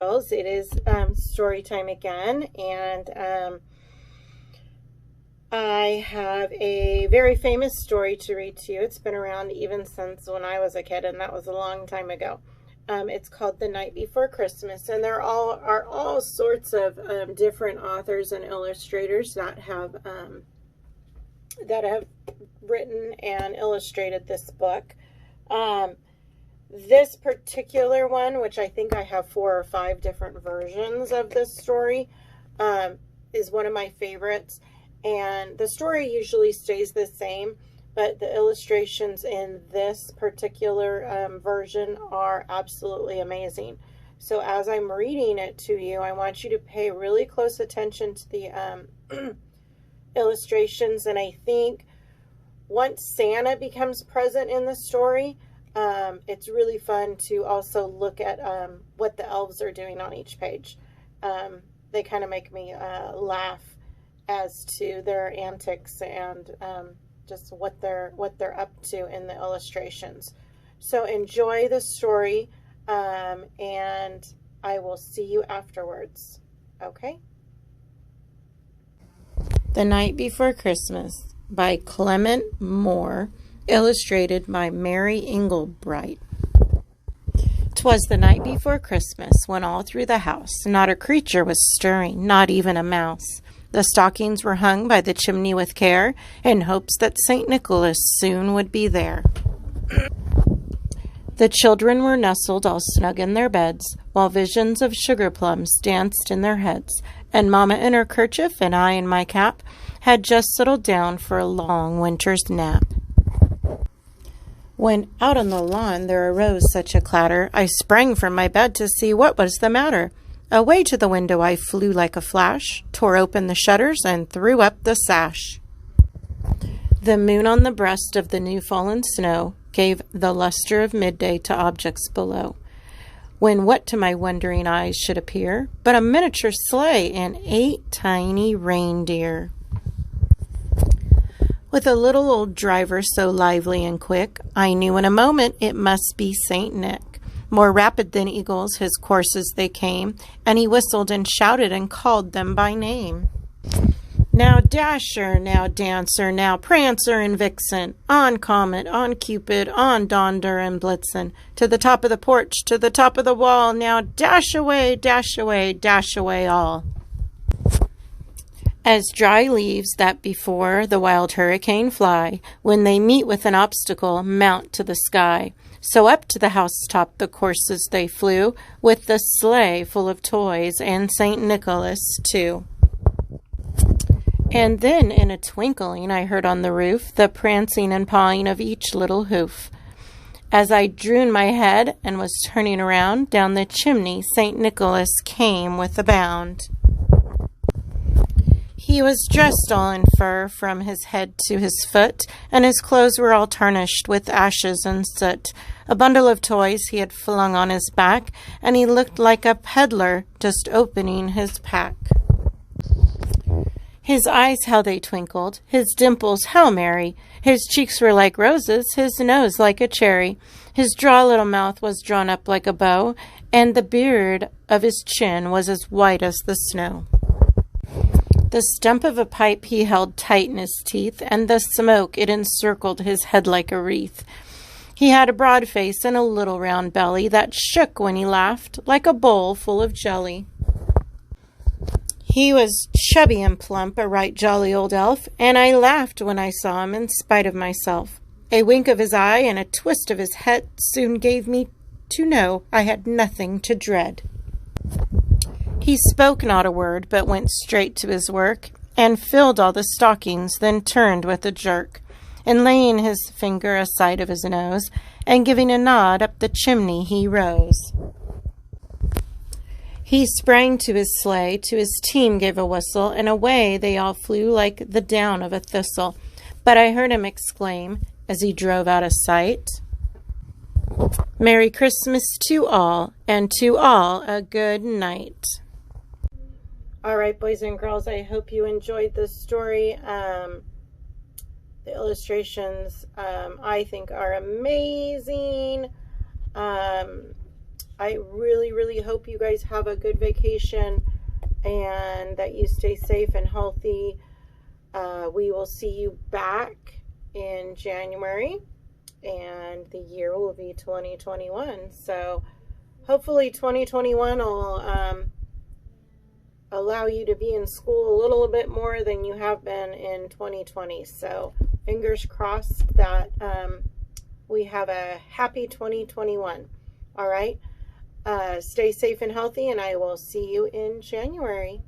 It is story time again, and I have a very famous story to read to you. It's been around even since when I was a kid, and that was a long time ago. It's called The Night Before Christmas, and there are all sorts of different authors and illustrators that have written and illustrated this book. This particular one, which I think I have 4 or 5 different versions of this story, is one of my favorites. And the story usually stays the same, but the illustrations in this particular version are absolutely amazing. So as I'm reading it to you, I want you to pay really close attention to the illustrations. And I think once Santa becomes present in the story, it's really fun to also look at what the elves are doing on each page. They kind of make me laugh as to their antics and just what they're up to in the illustrations. So enjoy the story, and I will see you afterwards. Okay? The Night Before Christmas by Clement Moore, illustrated by Mary Englebright. 'Twas the night before Christmas, when all through the house not a creature was stirring, not even a mouse. The stockings were hung by the chimney with care, in hopes that St. Nicholas soon would be there. The children were nestled all snug in their beds, while visions of sugar plums danced in their heads, and Mamma in her kerchief and I in my cap had just settled down for a long winter's nap. When out on the lawn there arose such a clatter, I sprang from my bed to see what was the matter. Away to the window I flew like a flash, tore open the shutters, and threw up the sash. The moon on the breast of the new-fallen snow gave the luster of midday to objects below, when what to my wondering eyes should appear but a miniature sleigh and 8 tiny reindeer. With a little old driver so lively and quick, I knew in a moment it must be Saint Nick. More rapid than eagles his courses they came, and he whistled and shouted and called them by name. Now Dasher, now Dancer, now Prancer and Vixen, on Comet, on Cupid, on Donder and Blitzen, to the top of the porch, to the top of the wall, now dash away, dash away, dash away all. As dry leaves that before the wild hurricane fly, when they meet with an obstacle, mount to the sky, so up to the housetop the courses they flew, with the sleigh full of toys, and St. Nicholas too. And then in a twinkling I heard on the roof the prancing and pawing of each little hoof. As I drew in my head and was turning around, down the chimney St. Nicholas came with a bound. He was dressed all in fur from his head to his foot, and his clothes were all tarnished with ashes and soot. A bundle of toys he had flung on his back, and he looked like a peddler just opening his pack. His eyes, how they twinkled, his dimples, how merry. His cheeks were like roses, his nose like a cherry. His dry little mouth was drawn up like a bow, and the beard of his chin was as white as the snow. The stump of a pipe he held tight in his teeth, and the smoke, it encircled his head like a wreath. He had a broad face and a little round belly that shook when he laughed, like a bowl full of jelly. He was chubby and plump, a right jolly old elf, and I laughed when I saw him in spite of myself. A wink of his eye and a twist of his head soon gave me to know I had nothing to dread. He spoke not a word, but went straight to his work, and filled all the stockings, then turned with a jerk, and laying his finger aside of his nose, and giving a nod up the chimney he rose. He sprang to his sleigh, to his team gave a whistle, and away they all flew like the down of a thistle. But I heard him exclaim, as he drove out of sight, "Merry Christmas to all, and to all a good night." All right, boys and girls, I hope you enjoyed this story. The illustrations, I think, are amazing. I really, really hope you guys have a good vacation and that you stay safe and healthy. We will see you back in January, and the year will be 2021. So hopefully 2021 will allow you to be in school a little bit more than you have been in 2020. So fingers crossed that we have a happy 2021. All right. Stay safe and healthy, and I will see you in January.